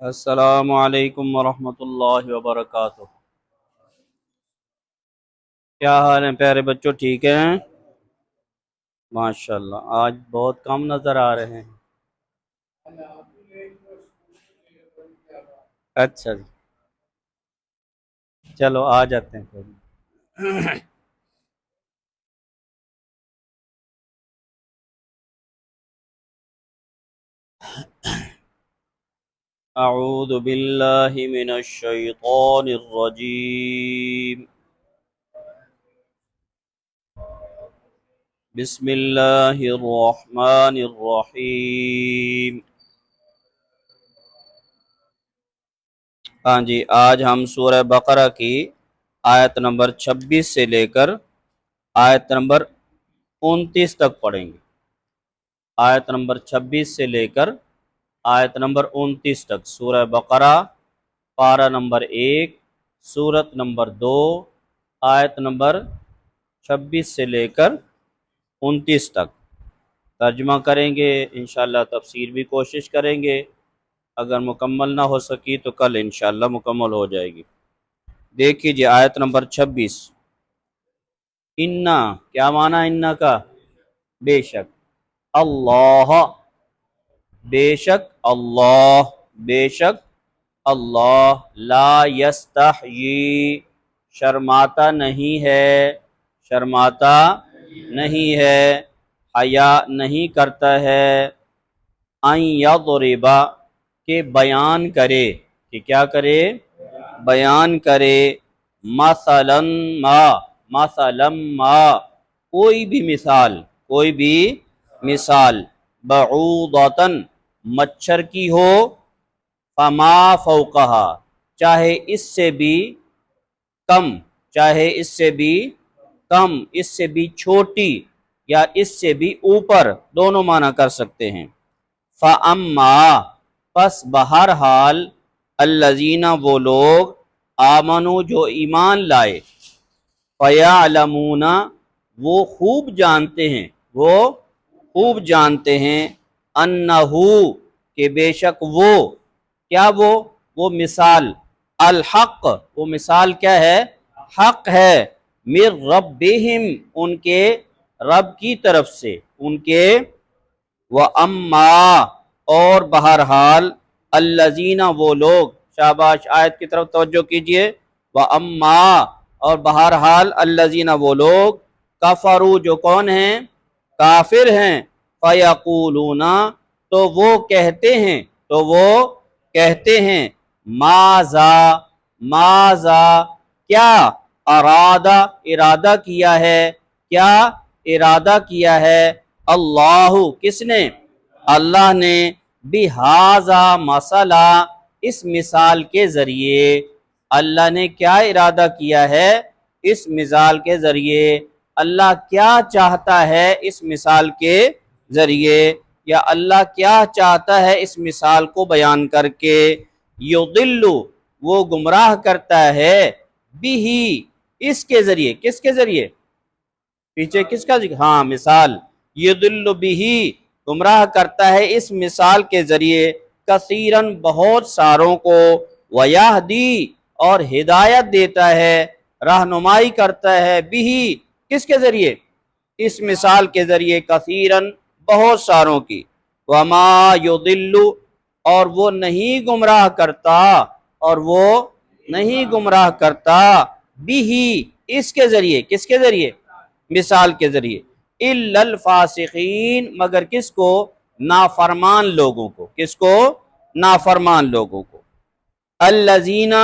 अस्सलामु अलैकुम वरहमतुल्लाहि वबरकातुह। क्या हाल है प्यारे बच्चों, ठीक हैं? माशाल्लाह, आज बहुत कम नज़र आ रहे हैं। अच्छा जी, चलो आ जाते हैं फिर। अऊज़ु बिल्लाहि मिनश शैतानिर रजीम। बिस्मिल्लाहिर रहमानिर रहीम। हाँ जी, आज हम सूरह बकरा की आयत नंबर 26 से लेकर आयत नंबर 29 तक पढ़ेंगे। आयत नंबर 26 से लेकर आयत नंबर 29 तक सूरह बकरा, पारा नंबर 1, सूरत नंबर 2, आयत नंबर 26 से लेकर 29 तक तर्जुमा करेंगे। इंशाअल्लाह तफसीर भी कोशिश करेंगे। अगर मुकम्मल ना हो सकी तो कल इंशाअल्लाह मुकम्मल हो जाएगी। देख लीजिए आयत नंबर 26। इन्ना, क्या माना इन्ना का? बेशक। अल्लाह, बेशक अल्लाह, बेशक अल्लाह। ला यस्तहयी, शर्माता नहीं है, शर्माता नहीं है, हया नहीं करता है। अन यज़रिबा, के बयान करे, कि क्या करे? बयान करे। मसलन मा, मसलम मा, कोई भी मिसाल, कोई भी मिसाल। बऊदतन, मच्छर की हो। फमा फौकहा, चाहे इससे भी कम, चाहे इससे भी कम, इससे भी छोटी या इससे भी ऊपर, दोनों माना कर सकते हैं। फ़अम्मा, पस बहरहाल, अल्लज़ीना, वो लोग, आमनु, जो ईमान लाए। फ़यअलमूना, वो खूब जानते हैं, वो खूब जानते हैं। अन्नहु, के बेशक वो, क्या वो मिसाल, अल हक़, वो मिसाल क्या है? हक़ है। मिर रब्बिहिम, उनके रब की तरफ से, उनके। व अम्मा, और बहरहाल, अल्लज़ीना, वो लोग। शाबाश, आयत की तरफ तवज्जो कीजिए। व अम्मा, और बहरहाल, अल्लज़ीना, वो लोग। कफरू, जो कौन हैं? काफिर हैं। फ़यक़ूलूना, तो वो कहते हैं, तो वो कहते हैं। माज़ा, माज़ा, क्या? अरादा, इरादा किया है, क्या इरादा किया है? अल्लाहु, किसने? अल्लाह ने। बिहाजा मसला, इस मिसाल के ज़रिए। अल्लाह ने क्या इरादा किया है इस मिसाल के ज़रिए? अल्लाह क्या चाहता है इस मिसाल के ज़रिए, या अल्लाह क्या चाहता है इस मिसाल को बयान करके? युदिल्लु, वो गुमराह करता है। बिही, इसके ज़रिए, किसके ज़रिए? पीछे किसका जिक्र? हाँ, मिसाल। युदिल्लु बिही, गुमराह करता है इस मिसाल के जरिए। कसीरन, बहुत सारों को। वयाहदी, और हिदायत देता है, रहनुमाई करता है। बिही, किसके जरिए? इस मिसाल के जरिए। कसीरन, बहुत सारों की। वमा युदिल्लु, और वो नहीं गुमराह करता, और वो नहीं गुमराह करता। बिही, इसके जरिए, किसके जरिए? मिसाल के जरिए। इल्लल फासिकीन, मगर किसको? नाफरमान लोगों को। किसको? नाफरमान लोगों को। अल्लजीना,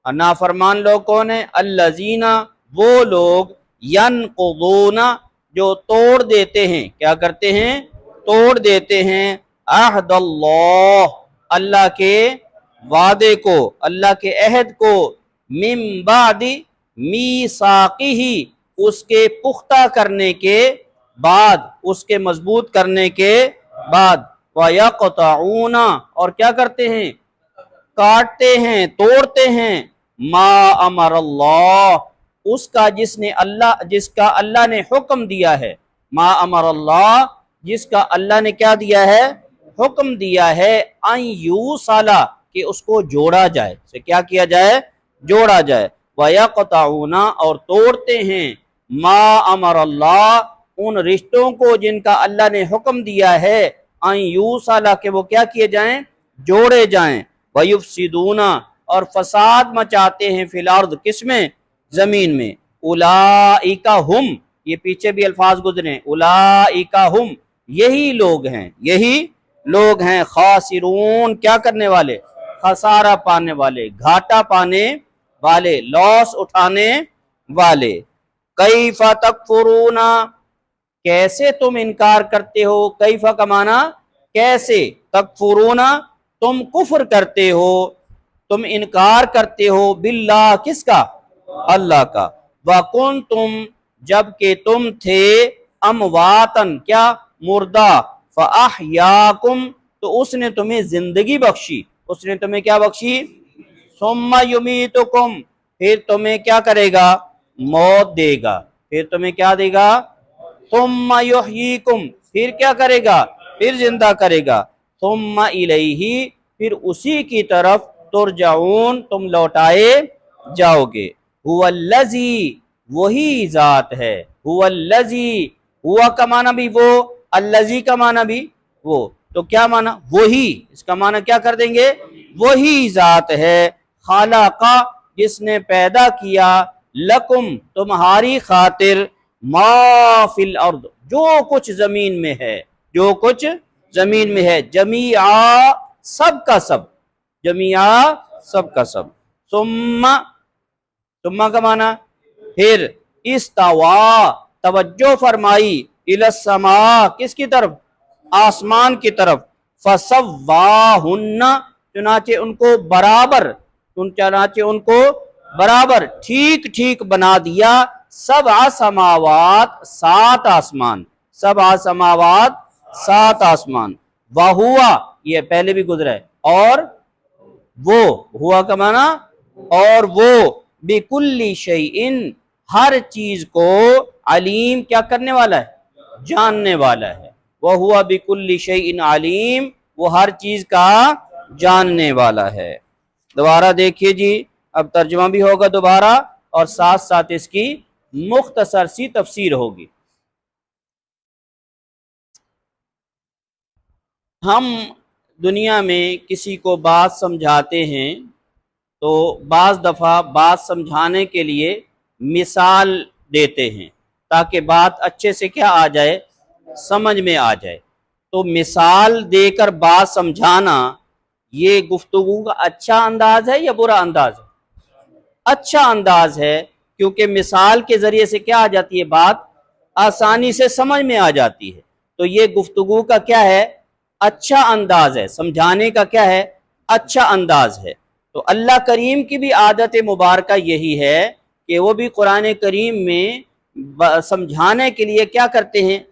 नाफरमान लोग कौन है? अल्लजीना, वो लोग। यनकुदूना, जो तोड़ देते हैं, क्या करते हैं? तोड़ देते हैं। अहदल्लाह, अल्लाह के वादे को, अल्लाह के अहद को। मिन बादी मीसाकिही, उसके पुख्ता करने के बाद, उसके मजबूत करने के बाद। वयक़तऊना, और क्या करते हैं? काटते हैं, तोड़ते हैं। मा अमर अल्लाह, उसका जिसने अल्लाह, जिसका अल्लाह ने हुक्म दिया है। मा अमर अल्लाह, जिसका अल्लाह ने क्या दिया है? हुक्म दिया है। अन यूसाला, कि उसको जोड़ा जाए, से क्या किया जाए, जोड़ा जाए। वयक़तऊना, और तोड़ते हैं, मा अमर अल्लाह, उन रिश्तों को जिनका अल्लाह ने हुक्म दिया है, अन यूसला, के वो क्या किए जाएं, जोड़े जाएं। वयुफ्सिदूना, और फसाद मचाते हैं, फिल अर्द, किसमें, जमीन में। उलाइका हुम, ये पीछे भी अल्फाज गुजरे, उलाइका हुम, यही लोग हैं, यही लोग हैं, खासिरून, क्या करने वाले, खसारा पाने वाले, घाटा पाने वाले, लॉस उठाने वाले। कैफा तकफुरूना, कैसे तुम इनकार करते हो, कैफा का माना कैसे, तकफुरूना, तुम कुफ्र करते हो, तुम इनकार करते हो, बिल्लाह, किसका, अल्लाह का। वकुन तुम, जबकि तुम थे, अमवातन, क्या, मुर्दा, फअहयाकुम, तो उसने तुम्हें जिंदगी बख्शी, उसने तुम्हें क्या बख्शी, सुम्मा युमीतुकुम, फिर तुम्हें क्या करेगा, मौत देगा, फिर तुम्हें क्या देगा, सुम्मा युहयीकुम, फिर क्या करेगा, फिर जिंदा करेगा, सुम्मा इलैही, फिर उसी की तरफ, तुरजाऊन, तुम लौटाए जाओगे। हुवल्लज़ी, वही जात है, हुवल्लज़ी, हुआ का माना भी वो, अल्लज़ी का माना भी वो, तो क्या माना, वही, इसका माना क्या कर देंगे, वही जात है, खालाका, जिसने पैदा किया, लकुम, तुम्हारी खातिर, मा फिल अर्द, जो कुछ जमीन में है, जो कुछ जमीन में है, जमीआ, सब का सब, जमीआ, सब का सब। सुम्मा, सुम्मा का माना फिर, इस्तवा, तवज्जो फरमाई, इलस्समा, किसकी तरफ, आसमान की तरफ, फसव्वाहुन्ना, चुनाचे उनको बराबर, चुनाचे उनको बराबर, ठीक ठीक बना दिया, सब आसमावात, सात आसमान, सब आसमावात, सात आसमान। वहुआ, ये पहले भी गुजरा है, और वो, हुआ का माना और वो, बिकुल्ली शैइन, हर चीज को, अलीम, क्या करने वाला है, जानने वाला है। वह हुआ बिकुल्ली शैइन अलीम, वो हर चीज का जानने वाला है। दोबारा देखिए जी, अब तर्जुमा भी होगा दोबारा, और साथ साथ इसकी मुख्तसर सी तफसीर होगी। हम दुनिया में किसी को बात समझाते हैं तो बाज़ दफ़ा बात समझाने के लिए मिसाल देते हैं, ताकि बात अच्छे से क्या आ जाए, समझ में आ जाए। तो मिसाल देकर बात समझाना, ये गुफ्तगू का अच्छा अंदाज है या बुरा अंदाज है, अच्छा अंदाज है, क्योंकि मिसाल के ज़रिए से क्या आ जाती है, बात आसानी से समझ में आ जाती है। तो ये गुफ्तगू का क्या है, अच्छा अंदाज है, समझाने का क्या है, अच्छा अंदाज है। तो अल्लाह करीम की भी आदत मुबारक यही है कि वो भी कुरान करीम में समझाने के लिए क्या करते हैं,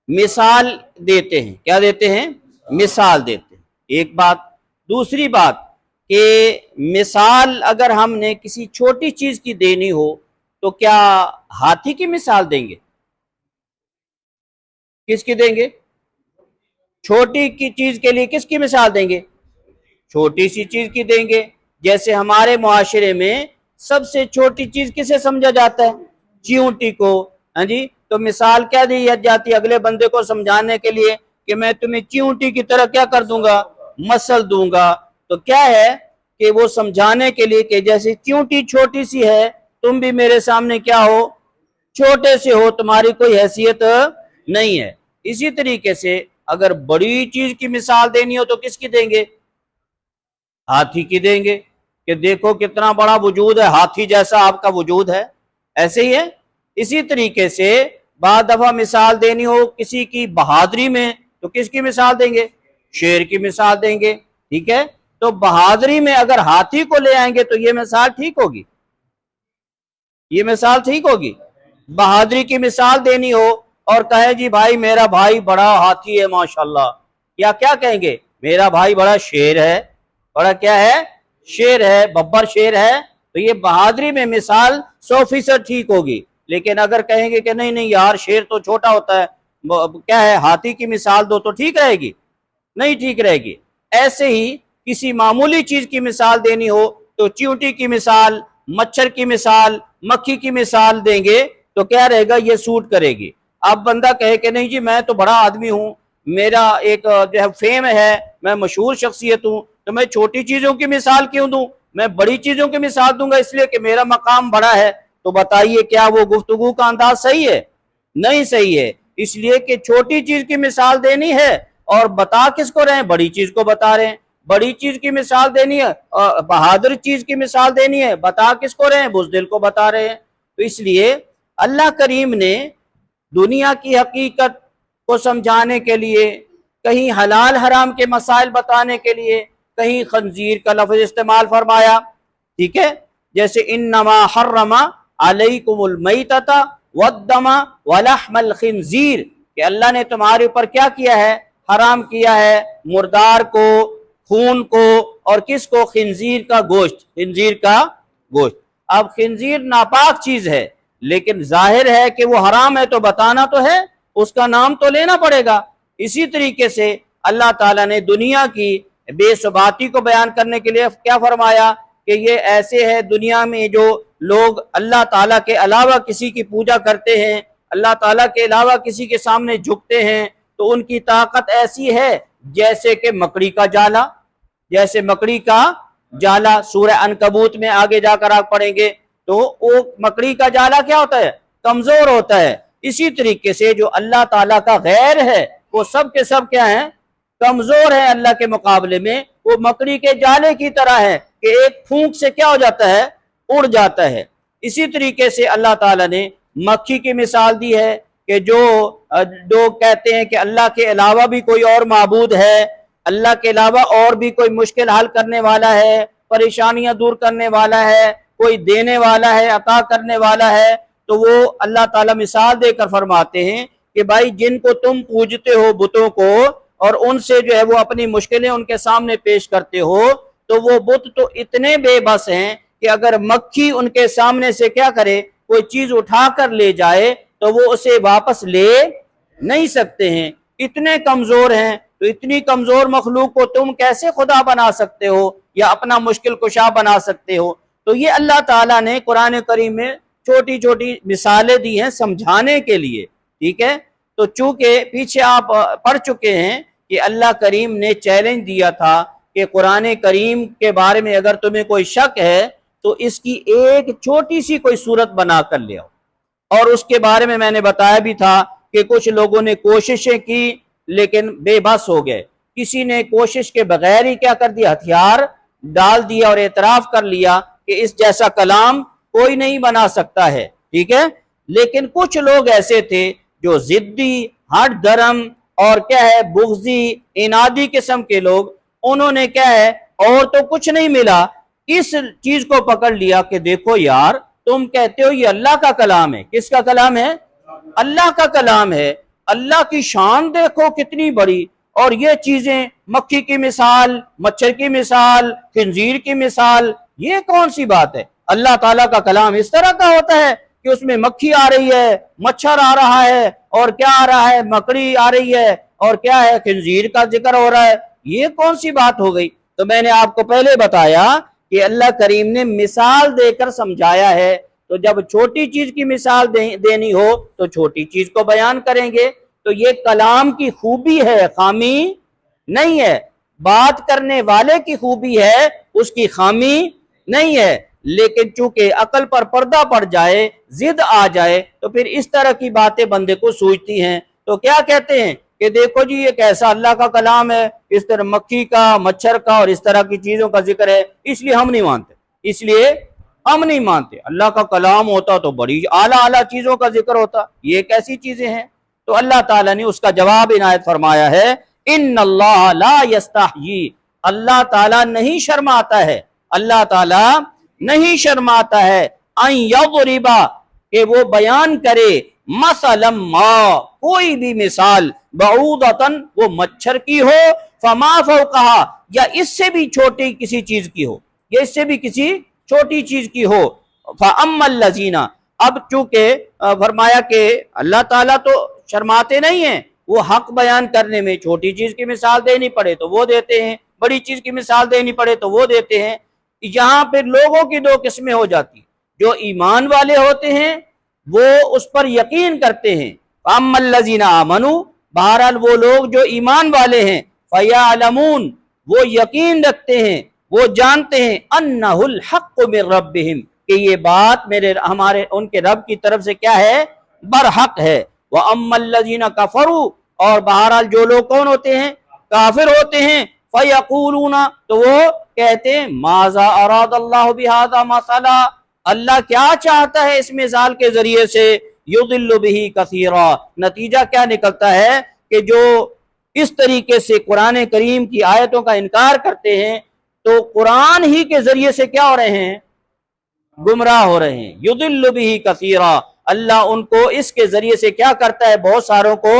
मिसाल देते हैं, क्या देते हैं, मिसाल देते हैं। एक बात, दूसरी बात कि मिसाल अगर हमने किसी छोटी चीज की देनी हो तो क्या हाथी की मिसाल देंगे, किसकी देंगे, छोटी की चीज के लिए किसकी मिसाल देंगे, छोटी सी चीज की देंगे। जैसे हमारे मुआशरे में सबसे छोटी चीज किसे समझा जाता है, चींटी को, हाँ जी। तो मिसाल क्या दी जाती है अगले बंदे को समझाने के लिए कि मैं तुम्हें चींटी की तरह क्या कर दूंगा, मसल दूंगा। तो क्या है कि वो समझाने के लिए कि जैसे चींटी छोटी सी है, तुम भी मेरे सामने क्या हो, छोटे से हो, तुम्हारी कोई हैसियत नहीं है। इसी तरीके से अगर बड़ी चीज की मिसाल देनी हो तो किसकी देंगे, हाथी की देंगे, कि देखो कितना बड़ा वजूद है, हाथी जैसा आपका वजूद है, ऐसे ही है। इसी तरीके से बाद दफा मिसाल देनी हो किसी की बहादुरी में तो किसकी मिसाल देंगे, शेर की मिसाल देंगे, ठीक है। तो बहादुरी में अगर हाथी को ले आएंगे तो ये मिसाल ठीक होगी, ये मिसाल ठीक होगी। बहादुरी की मिसाल देनी हो और कहे जी भाई मेरा भाई बड़ा हाथी है माशाल्लाह, या क्या कहेंगे, मेरा भाई बड़ा शेर है, बड़ा क्या है, शेर है, बब्बर शेर है। तो ये बहादुरी में मिसाल 100% ठीक होगी। लेकिन अगर कहेंगे कि नहीं नहीं यार शेर तो छोटा होता है, क्या है, हाथी की मिसाल दो, तो ठीक रहेगी, नहीं ठीक रहेगी। ऐसे ही किसी मामूली चीज की मिसाल देनी हो तो चींटी की मिसाल, मच्छर की मिसाल, मक्खी की मिसाल देंगे तो क्या रहेगा, ये सूट करेगी। अब बंदा कहे कि नहीं जी मैं तो बड़ा आदमी हूं, मेरा एक जो है फेम है, मैं मशहूर शख्सियत हूं, तो मैं छोटी चीजों की मिसाल क्यों दूं, मैं बड़ी चीजों की मिसाल दूंगा इसलिए कि मेरा मकाम बड़ा है। तो बताइए क्या वो गुफ्तगू का अंदाज सही है? नहीं सही है। इसलिए कि छोटी चीज की मिसाल देनी है और बता किसको रहे हैं, बड़ी चीज को बता रहे हैं। बड़ी चीज की मिसाल देनी है और बहादुर चीज की मिसाल देनी है, बता किसको रहे हैं, बुज़दिल को बता रहे हैं। तो इसलिए अल्लाह करीम ने दुनिया की हकीकत को समझाने के लिए, कहीं हलाल हराम के मसाइल बताने के लिए, कहीं खंजीर का लफ्ज इस्तेमाल फरमाया, ठीक है। जैसे इन्नमा हर्रमा अलैकुमुल मैतता वद्दमा वलहमल खिंजीर, कि अल्लाह ने तुम्हारे ऊपर क्या किया है, हराम किया है मुर्दार को, खून को, और किसको, खिंजीर का गोश्त, खिंजीर का गोश्त। अब खिंजीर नापाक चीज है, लेकिन जाहिर है कि वो हराम है तो बताना तो है, उसका नाम तो लेना पड़ेगा। इसी तरीके से अल्लाह ताला ने दुनिया की बेसुबाती को बयान करने के लिए क्या फरमाया कि ये ऐसे है दुनिया में जो लोग अल्लाह ताला के अलावा किसी की पूजा करते हैं, अल्लाह ताला के अलावा किसी के सामने झुकते हैं, तो उनकी ताकत ऐसी है जैसे कि मकड़ी का जाला, जैसे मकड़ी का जाला। सूरह अनकबूत में आगे जाकर आप पढ़ेंगे तो वो मकड़ी का जाला क्या होता है, कमजोर होता है। इसी तरीके से जो अल्लाह ताला का गैर है वो सब के सब क्या है, कमजोर है अल्लाह के मुकाबले में। वो मकड़ी के जाले की तरह है कि एक फूंक से क्या हो जाता है, उड़ जाता है। इसी तरीके से अल्लाह ताला ने मक्खी की मिसाल दी है कि जो लोग कहते हैं कि अल्लाह के अलावा भी कोई और माबूद है, अल्लाह के अलावा और भी कोई मुश्किल हल करने वाला है, परेशानियां दूर करने वाला है, कोई देने वाला है, अता करने वाला है, तो वो अल्लाह ताला मिसाल देकर फरमाते हैं कि भाई जिनको तुम पूजते हो बुतों को और उनसे जो है वो अपनी मुश्किलें उनके सामने पेश करते हो, तो वो बुत तो इतने बेबस हैं कि अगर मक्खी उनके सामने से क्या करे, कोई चीज उठा कर ले जाए तो वो उसे वापस ले नहीं सकते हैं, इतने कमजोर हैं। तो इतनी कमजोर मखलूक को तुम कैसे खुदा बना सकते हो या अपना मुश्किल कुशा बना सकते हो? तो ये अल्लाह ताला ने कुरान करीम में छोटी छोटी मिसालें दी हैं समझाने के लिए, ठीक है। तो चूंकि पीछे आप पढ़ चुके हैं कि अल्लाह करीम ने चैलेंज दिया था कि कुरान करीम के बारे में अगर तुम्हें कोई शक है तो इसकी एक छोटी सी कोई सूरत बना कर ले आओ। और उसके बारे में मैंने बताया भी था कि कुछ लोगों ने कोशिशें की लेकिन बेबस हो गए। किसी ने कोशिश के बगैर ही क्या कर दिया, हथियार डाल दिया और एतराफ कर लिया कि इस जैसा कलाम कोई नहीं बना सकता है, ठीक है। लेकिन कुछ लोग ऐसे थे जो जिद्दी, हट धर्म और क्या है बुग़्ज़ी, इनादी किस्म के लोग, उन्होंने क्या है और तो कुछ नहीं मिला, इस चीज को पकड़ लिया कि देखो यार तुम कहते हो ये अल्लाह का कलाम है। किसका कलाम है? अल्लाह का कलाम है। अल्लाह की शान देखो कितनी बड़ी, और ये चीजें मक्खी की मिसाल, मच्छर की मिसाल, खिंजीर की मिसाल, ये कौन सी बात है? अल्लाह ताला का कलाम इस तरह का होता है कि उसमें मक्खी आ रही है, मच्छर आ रहा है, और क्या आ रहा है, मकड़ी आ रही है, और क्या है, खिंजीर का जिक्र हो रहा है। ये कौन सी बात हो गई? तो मैंने आपको पहले बताया कि अल्लाह करीम ने मिसाल देकर समझाया है। तो जब छोटी चीज की मिसाल देनी हो तो छोटी चीज को बयान करेंगे। तो ये कलाम की खूबी है, खामी नहीं है। बात करने वाले की खूबी है, उसकी खामी नहीं है। लेकिन चूंकि अकल पर पर्दा पड़ जाए, जिद आ जाए, तो फिर इस तरह की बातें बंदे को सूझती हैं। तो क्या कहते हैं कि देखो जी ये कैसा अल्लाह का कलाम है, इस तरह मक्खी का, मच्छर का और इस तरह की चीजों का जिक्र है, इसलिए हम नहीं मानते, इसलिए हम नहीं मानते। अल्लाह का कलाम होता तो बड़ी आला आला चीजों का जिक्र होता, ये कैसी चीजें हैं? तो अल्लाह ताला ने उसका जवाब इनायत फरमाया है, इन्नल्लाह ला यस्तहयी, अल्लाह ताला नहीं शर्माता है, अल्लाह ताला नहीं शर्माता है, अन यज़रिबा, कि वो बयान करे, मसलम मा, कोई भी मिसाल, बऊदतन, वो मच्छर की हो, फमा फौकहा, या इससे भी छोटी किसी चीज की हो, या इससे भी किसी छोटी चीज की हो, फअम्मल लजीना। अब चूंकि फरमाया कि अल्लाह ताला तो शर्माते नहीं है, वो हक बयान करने में छोटी चीज की मिसाल देनी पड़े तो वो देते हैं, बड़ी चीज की मिसाल देनी पड़े तो वो देते हैं। यहाँ पे लोगों की दो किस्में हो जाती, जो ईमान वाले होते हैं वो उस पर यकीन करते हैं, अम्मल्लज़ीना आमनू, बहरहाल वो लोग जो ईमान वाले हैं, फयअलमून, वो यकीन रखते हैं, वो जानते हैं, अन्नहुल हक़्क़ु मिर रब्बिहिम, कि ये बात हमारे उनके रब की तरफ से क्या है, बरहक है। व अम्मल्लज़ीना कफरू, और बहरहाल जो लोग कौन होते हैं, काफिर होते हैं, फयक़ूलूना, तो वो कहते हैं, माज़ा अरादल्लाहु बिहाज़ा मसला, अल्लाह क्या चाहता है इस मिसाल के जरिए से, युदिल्लु बिही कसीरा, नतीजा क्या निकलता है कि जो इस तरीके से कुरान करीम की आयतों का इनकार करते हैं तो कुरान ही के जरिए से क्या हो रहे हैं, गुमराह हो रहे हैं। युदिल्लु बिही कसीरा, अल्लाह उनको इसके जरिए से क्या करता है, बहुत सारों को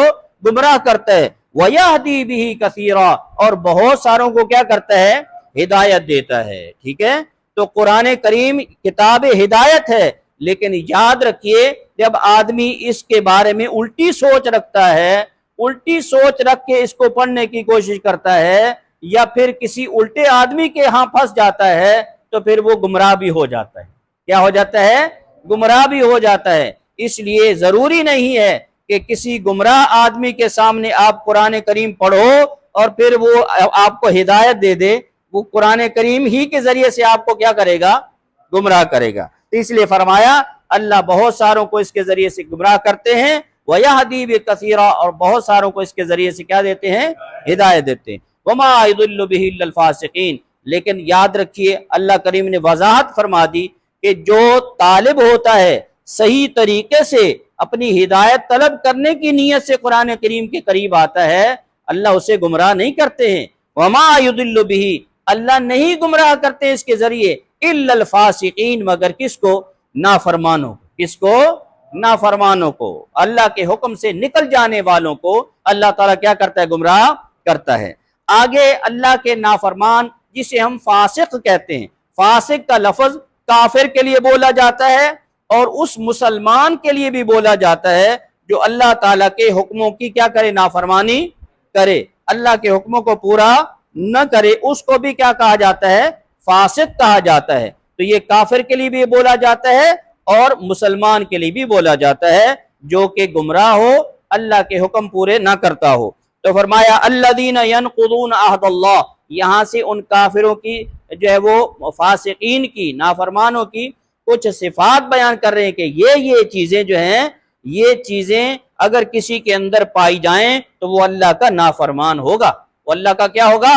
गुमराह करता है। वयहदी बिही कसीरा, और बहुत सारों को क्या करता है, हिदायत देता है। ठीक है, तो कुरान करीम किताब हिदायत है, लेकिन याद रखिए जब आदमी इसके बारे में उल्टी सोच रखता है, उल्टी सोच रख के इसको पढ़ने की कोशिश करता है, या फिर किसी उल्टे आदमी के यहाँ फंस जाता है, तो फिर वो गुमराह भी हो जाता है। क्या हो जाता है, गुमराह भी हो जाता है। इसलिए जरूरी नहीं है कि किसी गुमराह आदमी के सामने आप कुरान करीम पढ़ो और फिर वो आपको हिदायत दे दे, वो कुरान करीम ही के जरिए से आपको क्या करेगा, गुमराह करेगा। तो इसलिए फरमाया अल्लाह बहुत सारों को इसके जरिए से गुमराह करते हैं, वयहदी बिकसीरा, और बहुत सारों को इसके जरिए से क्या देते हैं, हिदायत देते हैं। वमा युदिल्लु बिही इल्लल फासिकीन, लेकिन याद रखिए अल्लाह करीम ने वजाहत फरमा दी कि जो तालिब होता है सही तरीके से अपनी हिदायत तलब करने की नीयत से कुरान करीम के करीब आता है, अल्लाह उसे गुमराह नहीं करते हैं। वमा युदिल्लु बिही, अल्लाह नहीं गुमराह करते इसके जरिए, इल्लल फासिकीन, मगर किसको, नाफरमानों, किसको, नाफरमानों को, अल्लाह के हुक्म से निकल जाने वालों को अल्लाह ताला क्या करता है, गुमराह करता है। आगे अल्लाह के नाफरमान जिसे हम फासिक कहते हैं, फासिक का लफ्ज काफिर के लिए बोला जाता है और उस मुसलमान के लिए भी बोला जाता है जो अल्लाह ताला के हुक्मों की क्या करे, नाफरमानी करे, अल्लाह के हुक्मों को पूरा न करे, उसको भी क्या कहा जाता है, फासिक कहा जाता है। तो ये काफिर के लिए भी बोला जाता है और मुसलमान के लिए भी बोला जाता है जो कि गुमराह हो, अल्लाह के हुक्म पूरे ना करता हो। तो फरमाया अल्लज़ीना यनकुदून अहदल्लाह, यहाँ से उन काफिरों की जो है वो फासिकीन की, नाफरमानों की कुछ सिफात बयान कर रहे हैं कि ये चीजें जो हैं, ये चीजें अगर किसी के अंदर पाई जाएं तो वो अल्लाह का नाफरमान होगा, वो अल्लाह का क्या होगा,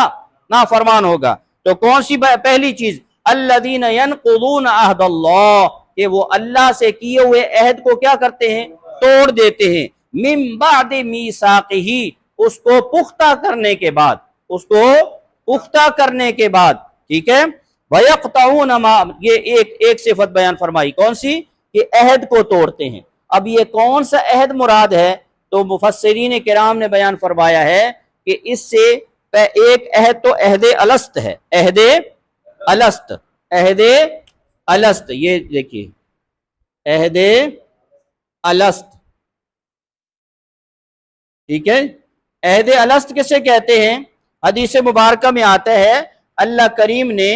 नाफरमान होगा। तो कौन सी पहली चीज, अल्लज़ीना यनकुदून अहदल्लाह, कि वो अल्लाह से किए हुए अहद को क्या करते हैं, तोड़ देते हैं, मिन बादि मीसाक़िही, उसको पुख्ता करने के बाद, उसको पुख्ता करने के बाद। ठीक है, वयक़तऊन मा, ये एक सिफत बयान फरमाई, कौन सी, कि अहद को तोड़ते हैं। अब ये कौन सा अहद मुराद है, तो मुफस्सिरीन किराम ने बयान फरमाया है कि इससे एक अहद तो अहदे अलस्त है, अहदे अलस्त, अहदे अलस्त, ये देखिए अहदे अलस्त। ठीक है, अहदे अलस्त किसे कहते हैं, हदीस मुबारका में आता है अल्लाह करीम ने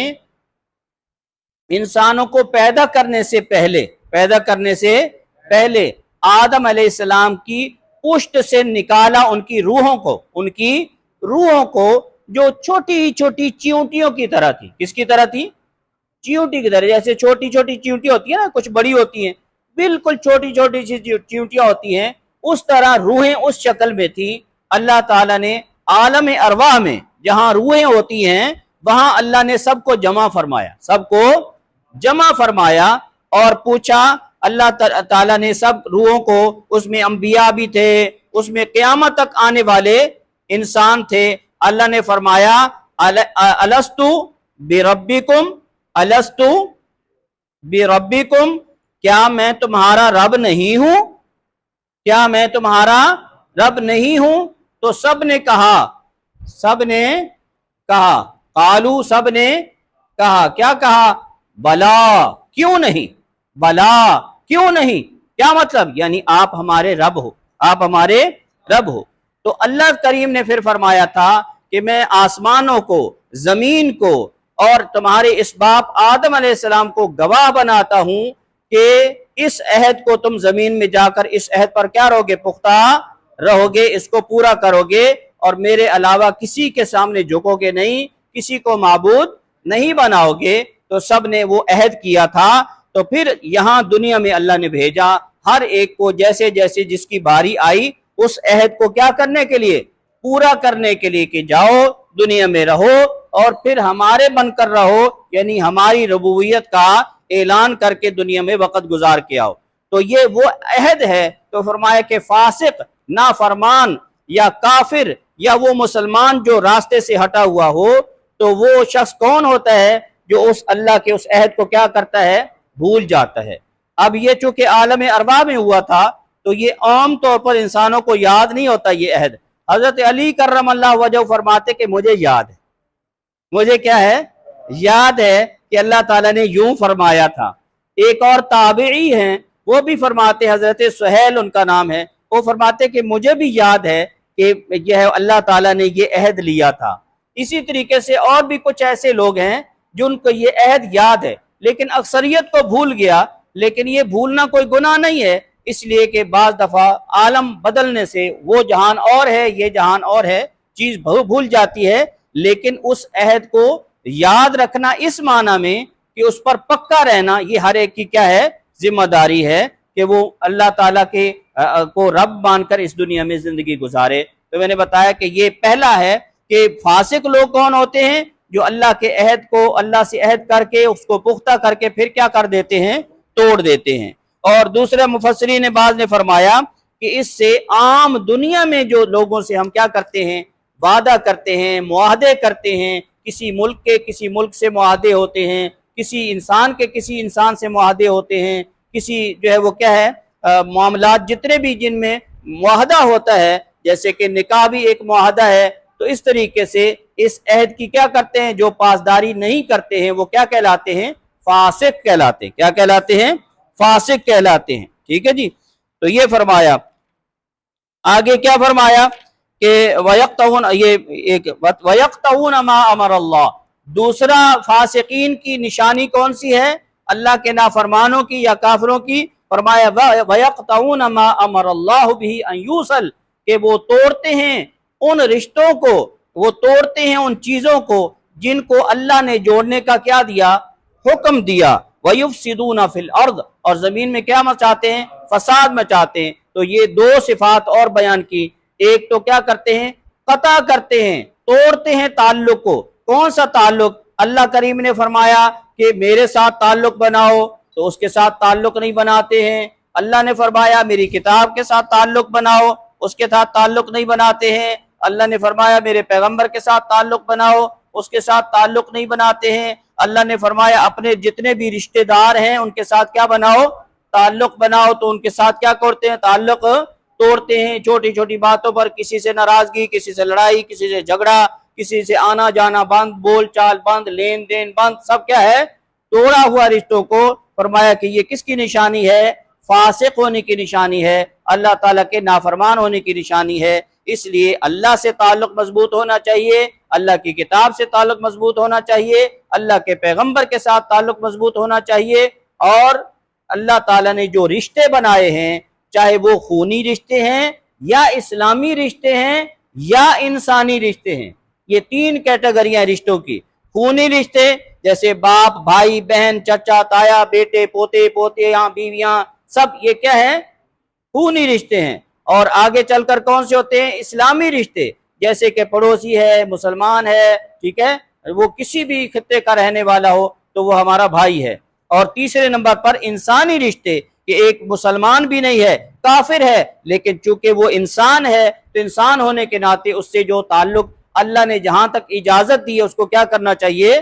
इंसानों को पैदा करने से पहले आदम अलैहिस्सलाम की पुष्ट से निकाला उनकी रूहों को जो छोटी छोटी चींटियों की तरह थी। किसकी तरह थी, चींटी की तरह, जैसे छोटी छोटी चींटियां होती है ना, कुछ बड़ी होती हैं, बिल्कुल छोटी छोटी सी चींटियां होती हैं, उस तरह रूहें उस शक्ल में थी। अल्लाह ताला ने आलम अरवाह में जहां रूहें होती हैं वहां अल्लाह ने सबको जमा फरमाया और पूछा, अल्लाह ताला ने सब रूहों को, उसमें अंबिया भी थे, उसमें क़यामत तक आने वाले इंसान थे। अल्लाह ने फरमाया अलस्तु बिरब्बिकुम, क्या मैं तुम्हारा रब नहीं हूं, क्या मैं तुम्हारा रब नहीं हूं। तो सब ने कहा, कालू, सब ने कहा, क्या कहा, बला, क्यों नहीं, बला, क्यों नहीं, क्या मतलब, यानी आप हमारे रब हो, आप हमारे रब हो। तो अल्लाह करीम ने फिर फरमाया था कि मैं आसमानों को, जमीन को और तुम्हारे इस बाप आदम अलैहिस्सलाम को गवाह बनाता हूं कि इस अहद को तुम जमीन में जाकर इस अहद पर क्या रहोगे, पुख्ता रहोगे, इसको पूरा करोगे और मेरे अलावा किसी के सामने झुकोगे नहीं, किसी को माबूद नहीं बनाओगे। तो सब ने वो अहद किया था। तो फिर यहाँ दुनिया में अल्लाह ने भेजा हर एक को जैसे जैसे जिसकी बारी आई उस अहद को क्या करने के लिए, पूरा करने के लिए कि जाओ दुनिया में रहो और फिर हमारे बनकर रहो, यानी हमारी रबूबियत का ऐलान करके दुनिया में वक्त गुजार के आओ। तो ये वो अहद है। तो फरमाया कि फासिक, नाफरमान या काफिर या वो मुसलमान जो रास्ते से हटा हुआ हो, तो वो शख्स कौन होता है जो उस अल्लाह के उस अहद को क्या करता है, भूल जाता है। अब ये चूंकि आलम अरबा में हुआ था तो ये आम तौर पर इंसानों को याद नहीं होता ये अहद। हजरत अली कर्रमल्लाहु वजहहु फरमाते कि मुझे याद है, मुझे क्या है, याद है कि अल्लाह ताला ने यूं फरमाया था। एक और ताबई हैं वो भी फरमाते, हजरत सुहैल उनका नाम है, वो फरमाते कि मुझे भी याद है कि यह अल्लाह ताला ने ये अहद लिया था। इसी तरीके से और भी कुछ ऐसे लोग हैं जिनको ये अहद याद है लेकिन अक्सरियत को भूल गया। लेकिन ये भूलना कोई गुनाह नहीं है, इसलिए कि बाज दफा आलम बदलने से वो जहान और है, ये जहान और है, चीज भूल जाती है। लेकिन उस अहद को याद रखना इस माना में कि उस पर पक्का रहना, ये हर एक की क्या है, जिम्मेदारी है कि वो अल्लाह ताला के को रब मानकर इस दुनिया में जिंदगी गुजारे। तो मैंने बताया कि ये पहला है कि फासिक लोग कौन होते हैं, जो अल्लाह के अहद को, अल्लाह से अहद करके उसको पुख्ता करके फिर क्या कर देते हैं, तोड़ देते हैं। और दूसरे मुफस्सिरीन बाज़ ने फरमाया कि इससे आम दुनिया में जो लोगों से हम क्या करते हैं, वादा करते हैं, मुआहदे करते हैं, किसी मुल्क के किसी मुल्क से मुआहदे होते हैं, किसी इंसान के किसी इंसान से मुआहदे होते हैं, किसी जो है वो क्या है मामलात जितने भी जिनमें मुआहदा होता है, जैसे कि निकाह भी एक मुआहदा है। तो इस तरीके से इस अहद की क्या करते हैं, जो पासदारी नहीं करते हैं वो क्या कहलाते हैं, फासिक कहलाते हैं। क्या कहलाते हैं, फासिक कहलाते हैं। ठीक है जी। तो ये फरमाया, आगे क्या फरमाया कि वयक्तऊन, ये एक वयक्तऊन मा अमर अल्लाह। दूसरा फासिकीन की निशानी कौन सी है, अल्लाह के नाफरमानों की या काफिरों की। फरमाया वयक्तऊन मा अमर अल्लाह बिही अन यूसल, कि वो तोड़ते हैं उन रिश्तों को, वो तोड़ते हैं उन चीजों को जिनको अल्लाह ने जोड़ने का क्या दिया, हुक्म दिया। वयुफसिदूना फिल अर्द, और जमीन में क्या मचाते हैं, फसाद मचाते हैं। तो ये दो सिफात और बयान की। एक तो क्या करते हैं, कता करते हैं, तोड़ते हैं ताल्लुक को। कौन सा ताल्लुक, अल्लाह करीम ने फरमाया कि मेरे साथ ताल्लुक बनाओ, तो उसके साथ ताल्लुक नहीं बनाते हैं। अल्लाह ने फरमाया मेरी किताब के साथ ताल्लुक बनाओ, उसके साथ ताल्लुक नहीं बनाते हैं। अल्लाह ने फरमाया मेरे पैगंबर के साथ ताल्लुक बनाओ, उसके साथ ताल्लुक नहीं बनाते हैं। अल्लाह ने फरमाया अपने जितने भी रिश्तेदार हैं उनके साथ क्या बनाओ, ताल्लुक बनाओ, तो उनके साथ क्या करते हैं, ताल्लुक तोड़ते हैं। छोटी छोटी बातों पर किसी से नाराजगी, किसी से लड़ाई, किसी से झगड़ा, किसी से आना जाना बंद, बोल चाल बंद, लेन देन बंद, सब क्या है, तोड़ा हुआ रिश्तों को। फरमाया कि ये किसकी निशानी है, फासिक होने की निशानी है, अल्लाह ताला के नाफरमान होने की निशानी है। इसलिए अल्लाह से ताल्लुक मजबूत होना चाहिए, अल्लाह की किताब से ताल्लुक मजबूत होना चाहिए, अल्लाह के पैगंबर के साथ ताल्लुक मजबूत होना चाहिए। और अल्लाह ताला ने जो रिश्ते बनाए हैं, चाहे वो खूनी रिश्ते हैं या इस्लामी रिश्ते हैं या इंसानी रिश्ते हैं, ये तीन कैटेगरियां रिश्तों की। खूनी रिश्ते जैसे बाप भाई बहन चाचा ताया बेटे पोते पोतियां बीवियां, सब ये क्या है, खूनी रिश्ते हैं। और आगे चलकर कौन से होते हैं, इस्लामी रिश्ते, जैसे कि पड़ोसी है, मुसलमान है, ठीक है, वो किसी भी खित्ते का रहने वाला हो तो वो हमारा भाई है। और तीसरे नंबर पर इंसानी रिश्ते, कि एक मुसलमान भी नहीं है, काफिर है, लेकिन चूंकि वो इंसान है तो इंसान होने के नाते उससे जो ताल्लुक अल्लाह ने जहां तक इजाजत दी है उसको क्या करना चाहिए,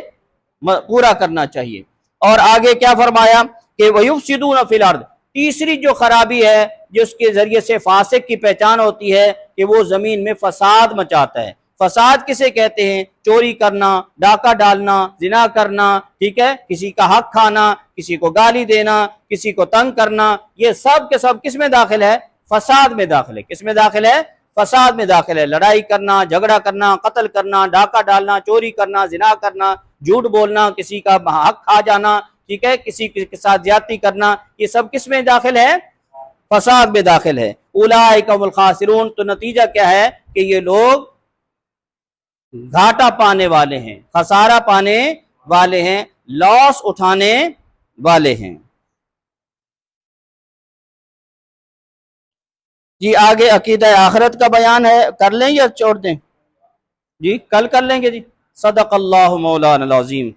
पूरा करना चाहिए। और आगे क्या फरमाया कि वयुफसिदूना फिल अर्द। तीसरी जो खराबी है जिसके जरिए से फासिक की पहचान होती है कि वो जमीन में फसाद मचाता है। फसाद किसे कहते हैं, चोरी करना, डाका डालना, जिना करना, ठीक है, किसी का हक खाना, किसी को गाली देना, किसी को तंग करना, ये सब के सब किस में दाखिल है, फसाद में दाखिल है। किस में दाखिल है, फसाद में दाखिल है। लड़ाई करना, झगड़ा करना, कत्ल करना, डाका डालना, चोरी करना, जिना करना, झूठ बोलना, किसी का हक खा जाना, ठीक है, किसी के साथ ज्यादती करना, ये सब किस में दाखिल है? फसाद में दाखिल है। उलाइका हुमुल खासिरून, तो नतीजा क्या है कि ये लोग घाटा पाने वाले हैं, खसारा पाने वाले हैं, लॉस उठाने वाले हैं। जी आगे अकीदा आखिरत का बयान है, कर लें या छोड़ दें? जी कल कर लेंगे जी। सदक़ल्लाहु मौलाना अज़ीम।